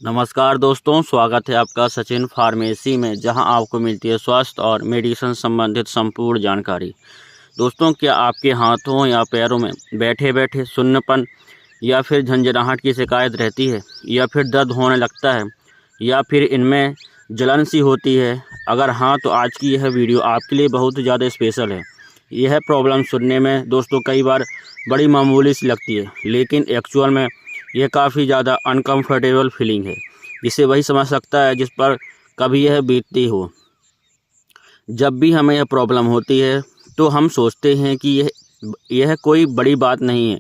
नमस्कार दोस्तों, स्वागत है आपका सचिन फार्मेसी में, जहां आपको मिलती है स्वास्थ्य और मेडिसिन संबंधित संपूर्ण जानकारी। दोस्तों, क्या आपके हाथों या पैरों में बैठे बैठे सुन्नपन या फिर झंझनाहट की शिकायत रहती है, या फिर दर्द होने लगता है, या फिर इनमें जलन सी होती है? अगर हाँ, तो आज की यह वीडियो आपके लिए बहुत ज़्यादा स्पेशल है। यह प्रॉब्लम सुनने में दोस्तों कई बार बड़ी मामूली सी लगती है, लेकिन एक्चुअल में यह काफ़ी ज़्यादा अनकंफर्टेबल फीलिंग है, जिसे वही समझ सकता है जिस पर कभी यह बीतती हो। जब भी हमें यह प्रॉब्लम होती है तो हम सोचते हैं कि यह कोई बड़ी बात नहीं है,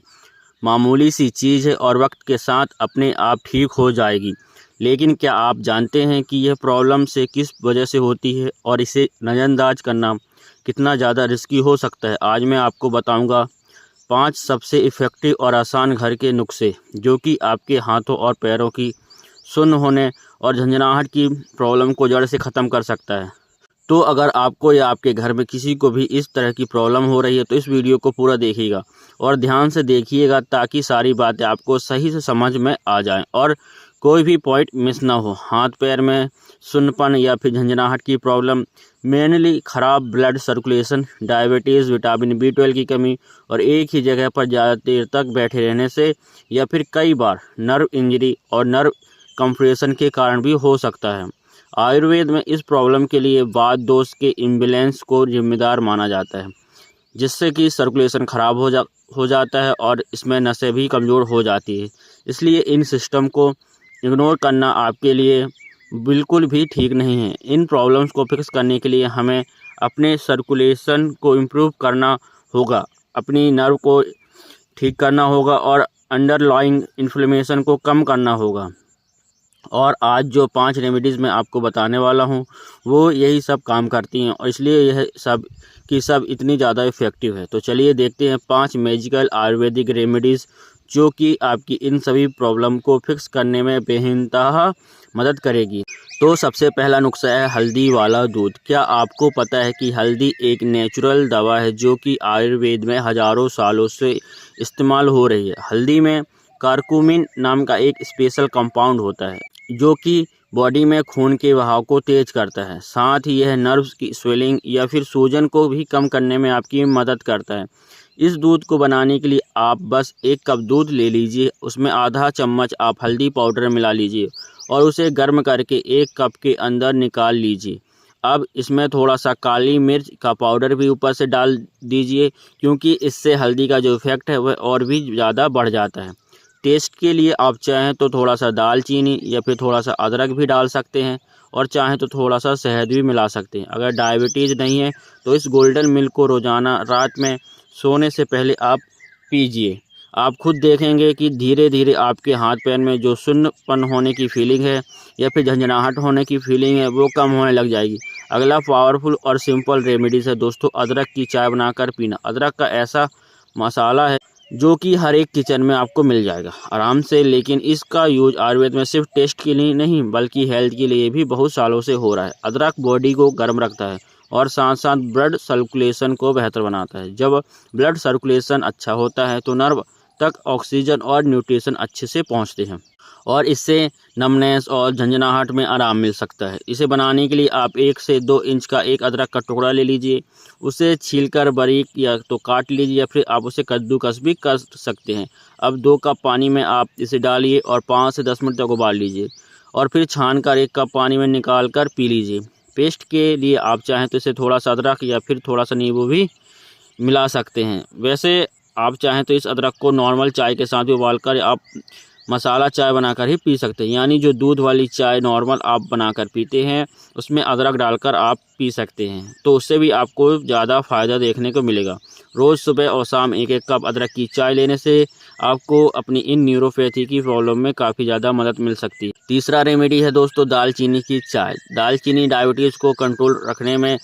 मामूली सी चीज़ है और वक्त के साथ अपने आप ठीक हो जाएगी। लेकिन क्या आप जानते हैं कि यह प्रॉब्लम से किस वजह से होती है और इसे नज़रअंदाज करना कितना ज़्यादा रिस्की हो सकता है? आज मैं आपको बताऊंगा 5 सबसे इफ़ेक्टिव और आसान घर के नुस्खे, जो कि आपके हाथों और पैरों की सुन्न होने और झंझनाहट की प्रॉब्लम को जड़ से ख़त्म कर सकता है। तो अगर आपको या आपके घर में किसी को भी इस तरह की प्रॉब्लम हो रही है तो इस वीडियो को पूरा देखिएगा और ध्यान से देखिएगा, ताकि सारी बातें आपको सही से समझ में आ जाएं और कोई भी पॉइंट मिस ना हो। हाथ पैर में सुन्नपन या फिर झंझनाहट की प्रॉब्लम मेनली ख़राब blood circulation, diabetes, vitamin B12 की कमी और एक ही जगह पर ज़्यादा देर तक बैठे रहने से, या फिर कई बार नर्व इंजरी और नर्व कंप्रेशन के कारण भी हो सकता है। आयुर्वेद में इस प्रॉब्लम के लिए वात दोष के इम्बैलेंस को जिम्मेदार माना जाता है, जिससे कि सर्कुलेशन खराब हो जाता है और इसमें नसें भी कमज़ोर हो जाती है। इसलिए इन सिस्टम को इग्नोर करना आपके लिए बिल्कुल भी ठीक नहीं है। इन प्रॉब्लम्स को फिक्स करने के लिए हमें अपने सर्कुलेशन को इम्प्रूव करना होगा, अपनी नर्व को ठीक करना होगा और अंडरलाइंग इन्फ्लेमेशन को कम करना होगा। और आज जो 5 रेमेडीज़ मैं आपको बताने वाला हूँ वो यही सब काम करती हैं, और इसलिए यह सब की सब इतनी ज़्यादा इफ़ेक्टिव है। तो चलिए देखते हैं 5 मैजिकल आयुर्वेदिक रेमेडीज़ जो कि आपकी इन सभी प्रॉब्लम को फिक्स करने में बेइंतहा मदद करेगी। तो सबसे पहला नुस्खा है हल्दी वाला दूध। क्या आपको पता है कि हल्दी एक नेचुरल दवा है जो कि आयुर्वेद में हज़ारों सालों से इस्तेमाल हो रही है? हल्दी में करक्यूमिन नाम का एक स्पेशल कंपाउंड होता है जो कि बॉडी में खून के बहाव को तेज करता है। साथ ही यह नर्व्स की स्वेलिंग या फिर सूजन को भी कम करने में आपकी मदद करता है। इस दूध को बनाने के लिए आप बस 1 कप दूध ले लीजिए, उसमें आधा चम्मच आप हल्दी पाउडर मिला लीजिए और उसे गर्म करके 1 कप के अंदर निकाल लीजिए। अब इसमें थोड़ा सा काली मिर्च का पाउडर भी ऊपर से डाल दीजिए, क्योंकि इससे हल्दी का जो इफ़ेक्ट है वह और भी ज़्यादा बढ़ जाता है। टेस्ट के लिए आप चाहें तो थोड़ा सा दालचीनी या फिर थोड़ा सा अदरक भी डाल सकते हैं, और चाहें तो थोड़ा सा शहद भी मिला सकते हैं। अगर डायबिटीज़ नहीं है तो इस गोल्डन मिल्क को रोज़ाना रात में सोने से पहले आप पीजिए। आप खुद देखेंगे कि धीरे धीरे आपके हाथ पैर में जो सुन्नपन होने की फीलिंग है या फिर झंझनाहट होने की फीलिंग है वो कम होने लग जाएगी। अगला पावरफुल और सिंपल रेमेडीज़ है दोस्तों, अदरक की चाय बनाकर पीना। अदरक का ऐसा मसाला है जो कि हर एक किचन में आपको मिल जाएगा आराम से, लेकिन इसका यूज आयुर्वेद में सिर्फ टेस्ट के लिए नहीं बल्कि हेल्थ के लिए भी बहुत सालों से हो रहा है। अदरक बॉडी को गर्म रखता है और साथ साथ ब्लड सर्कुलेशन को बेहतर बनाता है। जब ब्लड सर्कुलेशन अच्छा होता है तो नर्व तक ऑक्सीजन और न्यूट्रिशन अच्छे से पहुंचते हैं और इससे नमनेस और झंझनाहट में आराम मिल सकता है। इसे बनाने के लिए आप 1 से 2 इंच का एक अदरक का टुकड़ा ले लीजिए, उसे छीलकर बारीक या तो काट लीजिए या फिर आप उसे कद्दूकस भी कर सकते हैं। अब 2 कप पानी में आप इसे डालिए और 5 से 10 मिनट तक उबाल लीजिए और फिर छान कर 1 कप पानी में निकाल कर पी लीजिए। पेस्ट के लिए आप चाहें तो इसे थोड़ा सा अदरक या फिर थोड़ा सा नींबू भी मिला सकते हैं। वैसे आप चाहें तो इस अदरक को नॉर्मल चाय के साथ भी उबाल कर आप मसाला चाय बनाकर ही पी सकते हैं, यानी जो दूध वाली चाय नॉर्मल आप बनाकर पीते हैं उसमें अदरक डालकर आप पी सकते हैं, तो उससे भी आपको ज़्यादा फ़ायदा देखने को मिलेगा। रोज़ सुबह और शाम 1-1 कप अदरक की चाय लेने से आपको अपनी इन न्यूरोपैथी की प्रॉब्लम में काफ़ी ज़्यादा मदद मिल सकती है। तीसरा रेमेडी है दोस्तों दालचीनी की चाय। दालचीनी डायबिटीज़ को कंट्रोल रखने में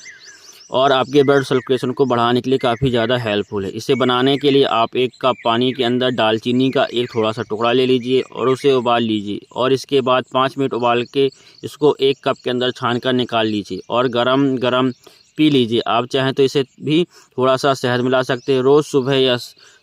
और आपके ब्लड सर्कुलेशन को बढ़ाने के लिए काफ़ी ज़्यादा हेल्पफुल है। इसे बनाने के लिए आप 1 कप पानी के अंदर दालचीनी का एक थोड़ा सा टुकड़ा ले लीजिए और उसे उबाल लीजिए, और इसके बाद 5 मिनट उबाल के इसको 1 कप के अंदर छान कर निकाल लीजिए और गरम गरम पी लीजिए। आप चाहें तो इसे भी थोड़ा सा शहद मिला सकते हैं। रोज़ सुबह या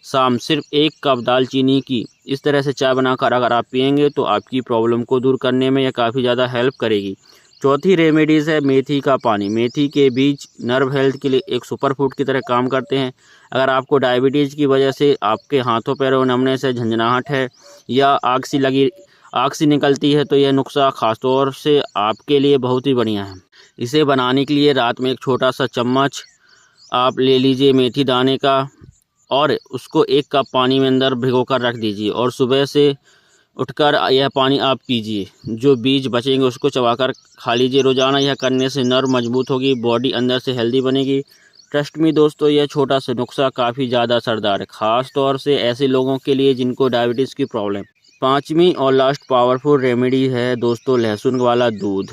शाम सिर्फ 1 कप दालचीनी की इस तरह से चाय बनाकर अगर आप पिएंगे तो आपकी प्रॉब्लम को दूर करने में यह काफ़ी ज़्यादा हेल्प करेगी। चौथी रेमेडीज़ है मेथी का पानी। मेथी के बीज नर्व हेल्थ के लिए एक सुपर फूड की तरह काम करते हैं। अगर आपको डायबिटीज़ की वजह से आपके हाथों पैरों नमने से झंझनाहट है या आग सी निकलती है तो यह नुस्खा ख़ासतौर से आपके लिए बहुत ही बढ़िया है। इसे बनाने के लिए रात में एक छोटा सा चम्मच आप ले लीजिए मेथी दाने का और उसको 1 कप पानी में अंदर भिगोकर रख दीजिए और सुबह से उठकर यह पानी आप पीजिए। जो बीज बचेंगे उसको चबाकर खा लीजिए रोज़ाना। यह करने से नर्व मजबूत होगी, बॉडी अंदर से हेल्दी बनेगी। ट्रस्ट मी दोस्तों, यह छोटा सा नुस्खा काफ़ी ज़्यादा असरदार है, ख़ास तौर से ऐसे लोगों के लिए जिनको डायबिटीज़ की प्रॉब्लम। 5वीं और लास्ट पावरफुल रेमेडी है दोस्तों लहसुन वाला दूध।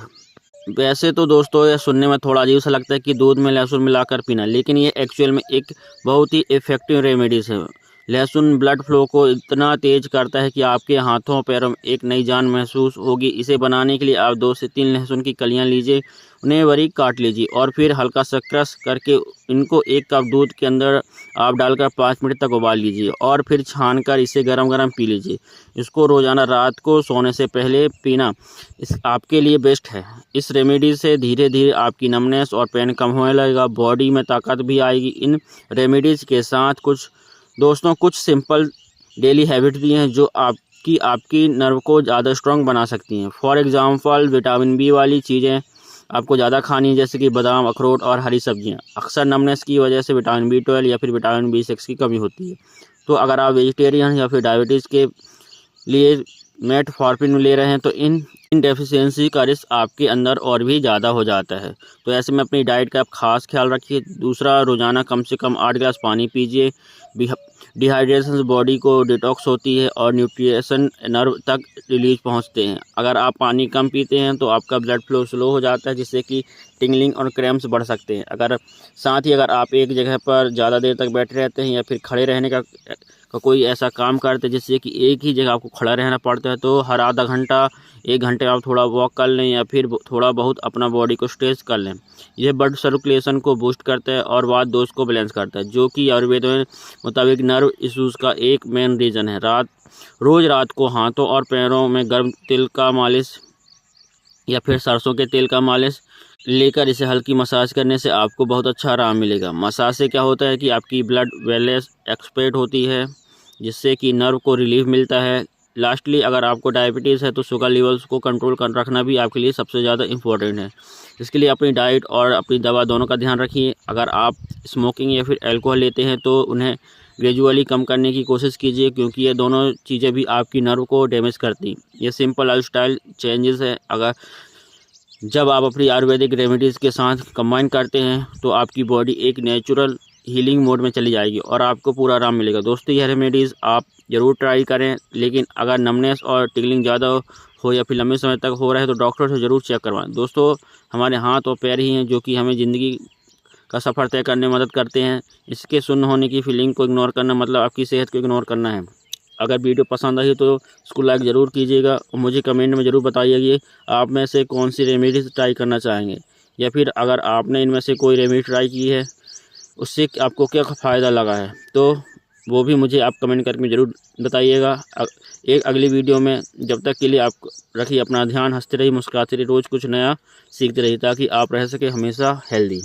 वैसे तो दोस्तों यह सुनने में थोड़ा अजीब सा लगता है कि दूध में लहसुन मिलाकर पीना, लेकिन ये एक्चुअल में एक बहुत ही इफ़ेक्टिव रेमेडीज़ है। लहसुन ब्लड फ्लो को इतना तेज़ करता है कि आपके हाथों पैरों में एक नई जान महसूस होगी। इसे बनाने के लिए आप 2 से 3 लहसुन की कलियां लीजिए, उन्हें बारीक काट लीजिए और फिर हल्का सा क्रश करके इनको 1 कप दूध के अंदर आप डालकर 5 मिनट तक उबाल लीजिए और फिर छानकर इसे गरम गरम पी लीजिए। इसको रोज़ाना रात को सोने से पहले पीना इस आपके लिए बेस्ट है। इस रेमेडी से धीरे धीरे आपकी नमनेस और पेन कम होने लगेगा, बॉडी में ताकत भी आएगी। इन रेमेडीज़ के साथ कुछ सिंपल डेली हैबिट भी हैं जो आपकी नर्व को ज़्यादा स्ट्रॉन्ग बना सकती हैं। फॉर एग्जांपल विटामिन बी वाली चीज़ें आपको ज़्यादा खानी है, जैसे कि बादाम, अखरोट और हरी सब्जियां। अक्सर नमनेस की वजह से विटामिन B12 या फिर विटामिन B6 की कमी होती है। तो अगर आप वेजिटेरियन या फिर डायबिटीज़ के लिए मेटफॉर्मिन ले रहे हैं तो इन डेफिशिएंसी का रिस्क आपके अंदर और भी ज़्यादा हो जाता है। तो ऐसे में अपनी डाइट का आप खास ख्याल रखिए। दूसरा, रोज़ाना कम से कम 8 गिलास पानी पीजिए। डिहाइड्रेशन से बॉडी को डिटॉक्स होती है और न्यूट्रिशन नर्व तक रिलीज पहुंचते हैं। अगर आप पानी कम पीते हैं तो आपका ब्लड फ्लो स्लो हो जाता है, जिससे कि टिंगलिंग और क्रैम्प्स बढ़ सकते हैं। साथ ही अगर आप एक जगह पर ज़्यादा देर तक बैठे रहते हैं या फिर खड़े रहने का कोई ऐसा काम करते हैं जिससे कि एक ही जगह आपको खड़ा रहना पड़ता है, तो हर आधा घंटा 1 घंटे आप थोड़ा वॉक कर लें या फिर थोड़ा बहुत अपना बॉडी को स्ट्रेच कर लें। यह ब्लड सर्कुलेशन को बूस्ट करता है और वात दोष को बैलेंस करता है, जो कि आयुर्वेद में मुताबिक नर्व इश्यूज़ का एक मेन रीज़न है। रोज़ रात को हाथों और पैरों में गर्म तिल का मालिश या फिर सरसों के तेल का मालिश लेकर इसे हल्की मसाज करने से आपको बहुत अच्छा आराम मिलेगा। मसाज से क्या होता है कि आपकी ब्लड वेल्स एक्सपेक्ट होती है, जिससे कि नर्व को रिलीफ मिलता है। लास्टली, अगर आपको डायबिटीज़ है तो शुगर लेवल्स को कंट्रोल कर रखना भी आपके लिए सबसे ज़्यादा इम्पोर्टेंट है। इसके लिए अपनी डाइट और अपनी दवा दोनों का ध्यान रखिए। अगर आप स्मोकिंग या फिर अल्कोहल लेते हैं तो उन्हें ग्रेजुअली कम करने की कोशिश कीजिए, क्योंकि ये दोनों चीज़ें भी आपकी नर्व को डैमेज करती। ये सिंपल लाइफस्टाइल चेंजेस है। जब आप अपनी आयुर्वेदिक रेमेडीज़ के साथ कंबाइन करते हैं तो आपकी बॉडी एक नेचुरल हीलिंग मोड में चली जाएगी और आपको पूरा आराम मिलेगा। दोस्तों, यह रेमेडीज़ आप ज़रूर ट्राई करें, लेकिन अगर नमनेस और टिंगलिंग ज़्यादा हो या फिर लंबे समय तक हो रहा है तो डॉक्टर से ज़रूर चेक करवाएं। दोस्तों, हमारे हाथ और पैर ही हैं जो कि हमें ज़िंदगी का सफ़र तय करने में मदद करते हैं। इसके सुन्न होने की फीलिंग को इग्नोर करना मतलब आपकी सेहत को इग्नोर करना है। अगर वीडियो पसंद आई तो इसको लाइक ज़रूर कीजिएगा और मुझे कमेंट में ज़रूर बताइए आप में से कौन सी रेमेडीज ट्राई करना चाहेंगे, या फिर अगर आपने इनमें से कोई रेमेडी ट्राई की है उससे आपको क्या फ़ायदा लगा है, तो वो भी मुझे आप कमेंट करके ज़रूर बताइएगा। एक अगली वीडियो में, जब तक के लिए आप रखिए अपना ध्यान, हंसते रहिए, मुस्कुराते रहिए, रोज़ कुछ नया सीखते रहिए ताकि आप रह सके हमेशा हेल्दी।